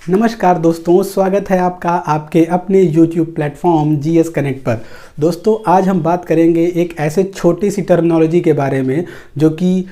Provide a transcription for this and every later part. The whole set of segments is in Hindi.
नमस्कार दोस्तों, स्वागत है आपका आपके अपने YouTube प्लेटफॉर्म GS कनेक्ट पर। दोस्तों आज हम बात करेंगे एक ऐसे छोटी सी टर्मिनोलॉजी के बारे में जो कि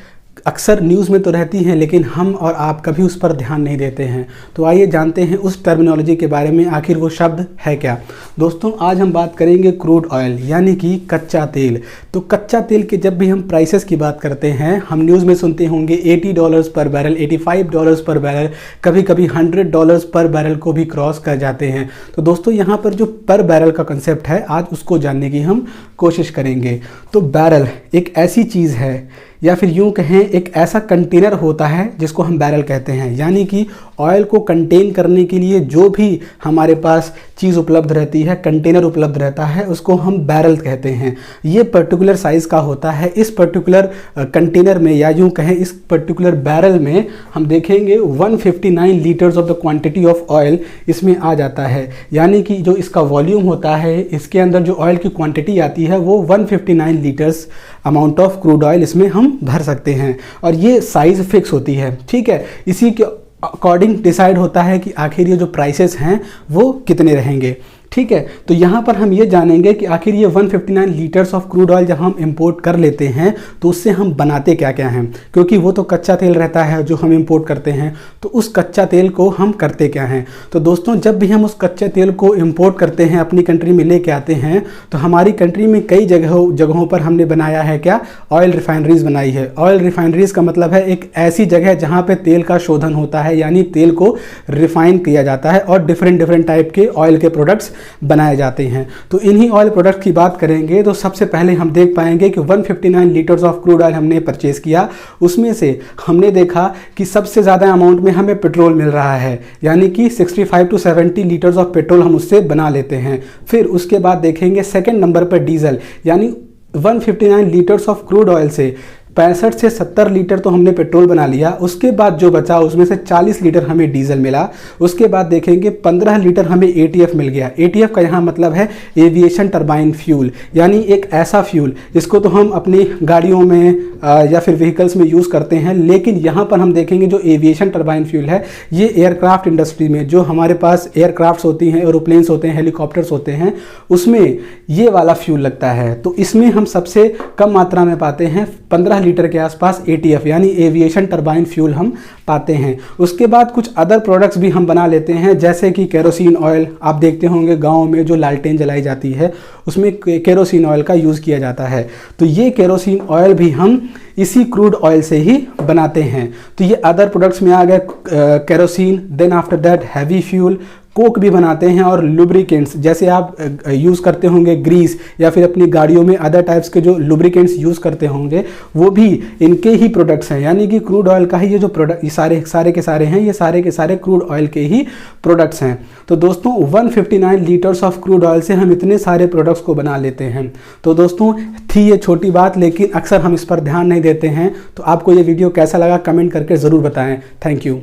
अक्सर न्यूज़ में तो रहती हैं लेकिन हम और आप कभी उस पर ध्यान नहीं देते हैं। तो आइए जानते हैं उस टर्मिनोलॉजी के बारे में, आखिर वो शब्द है क्या। दोस्तों आज हम बात करेंगे क्रूड ऑयल यानी कि कच्चा तेल। तो कच्चा तेल के जब भी हम प्राइसेस की बात करते हैं, हम न्यूज़ में सुनते होंगे $80 पर बैरल, $85 पर बैरल, कभी कभी $100 पर बैरल को भी क्रॉस कर जाते हैं। तो दोस्तों यहाँ पर जो पर बैरल का कंसेप्ट है, आज उसको जानने की हम कोशिश करेंगे। तो बैरल एक ऐसी चीज़ है या फिर यूँ कहें एक ऐसा कंटेनर होता है जिसको हम बैरल कहते हैं, यानी कि ऑयल को कंटेन करने के लिए जो भी हमारे पास चीज़ उपलब्ध रहती है, कंटेनर उपलब्ध रहता है, उसको हम बैरल कहते हैं। ये पर्टिकुलर साइज़ का होता है। इस पर्टिकुलर कंटेनर में या यूँ कहें इस पर्टिकुलर बैरल में हम देखेंगे 159 litres of the quantity of oil इसमें आ जाता है। यानी कि जो इसका वॉल्यूम होता है, इसके अंदर जो ऑयल की क्वांटिटी आती है वो 159 litres amount of crude oil इसमें हम भर सकते हैं। और ये साइज़ फिक्स होती है, ठीक है। इसी के अकॉर्डिंग डिसाइड होता है कि आखिर ये जो प्राइसेस हैं वो कितने रहेंगे, ठीक है। तो यहाँ पर हम ये जानेंगे कि आखिर ये 159 लीटर्स ऑफ क्रूड ऑयल जब हम इंपोर्ट कर लेते हैं तो उससे हम बनाते क्या क्या हैं, क्योंकि वो तो कच्चा तेल रहता है जो हम इंपोर्ट करते हैं। तो उस कच्चा तेल को हम करते क्या हैं। तो दोस्तों जब भी हम उस कच्चे तेल को इंपोर्ट करते हैं, अपनी कंट्री में लेके आते हैं, तो हमारी कंट्री में कई जगहों पर हमने बनाया है क्या, ऑयल रिफाइनरीज बनाई है। ऑयल रिफाइनरीज का मतलब है एक ऐसी जगह जहाँ पर तेल का शोधन होता है, यानी तेल को रिफाइन किया जाता है और डिफरेंट टाइप के ऑयल के प्रोडक्ट्स बनाए जाते हैं। तो इन्हीं ऑयल प्रोडक्ट की बात करेंगे तो सबसे पहले हम देख पाएंगे कि 159 लीटर्स ऑफ क्रूड ऑयल हमने परचेज किया। उसमें से हमने देखा कि सबसे ज़्यादा अमाउंट में हमें पेट्रोल मिल रहा है, यानी कि 65 to 70 लीटर्स ऑफ पेट्रोल हम उससे बना लेते हैं। फिर उसके बाद देखेंगे सेकेंड नंबर पर डीजल, यानी 159 लीटर्स ऑफ क्रूड ऑयल से 65 से 70 लीटर तो हमने पेट्रोल बना लिया। उसके बाद जो बचा उसमें से 40 लीटर हमें डीजल मिला। उसके बाद देखेंगे 15 लीटर हमें ATF मिल गया। ATF का यहाँ मतलब है एविएशन टरबाइन फ्यूल, यानी एक ऐसा फ्यूल जिसको तो हम अपनी गाड़ियों में या फिर व्हीकल्स में यूज़ करते हैं, लेकिन यहाँ पर हम देखेंगे जो एविएशन टरबाइन फ्यूल है ये एयरक्राफ्ट इंडस्ट्री में, जो हमारे पास एयरक्राफ्ट्स होती हैं, एरोप्लेन्स होते हैं, हेलीकॉप्टर्स होते हैं, उसमें ये वाला फ्यूल लगता है। तो इसमें हम सबसे कम मात्रा में पाते हैं 15 लीटर के आसपास ATF यानी एविएशन टरबाइन फ्यूल हम पाते हैं। उसके बाद कुछ अदर प्रोडक्ट्स भी हम बना लेते हैं, जैसे कि केरोसिन ऑयल। आप देखते होंगे गाँव में जो लालटेन जलाई जाती है उसमें केरोसिन ऑयल का यूज़ किया जाता है। तो ये केरोसिन ऑयल भी हम इसी क्रूड ऑयल से ही बनाते हैं। तो ये अदर प्रोडक्ट्स में आ गए kerosene. Then after that heavy fuel, coke भी बनाते हैं, और लुब्रिकेंट्स जैसे आप यूज़ करते होंगे ग्रीस या फिर अपनी गाड़ियों में अदर टाइप्स के जो लुब्रिकेंट्स यूज़ करते होंगे वो भी इनके ही प्रोडक्ट्स हैं। यानी कि क्रूड ऑयल का ही ये जो प्रोडक्ट सारे के सारे हैं, ये सारे के सारे क्रूड ऑयल के ही प्रोडक्ट्स हैं। तो दोस्तों 159 लीटर्स ऑफ क्रूड ऑयल से हम इतने सारे प्रोडक्ट्स को बना लेते हैं। तो दोस्तों थी ये छोटी बात, लेकिन अक्सर हम इस पर ध्यान नहीं देते हैं। तो आपको ये वीडियो कैसा लगा कमेंट करके ज़रूर बताएँ। Thank you.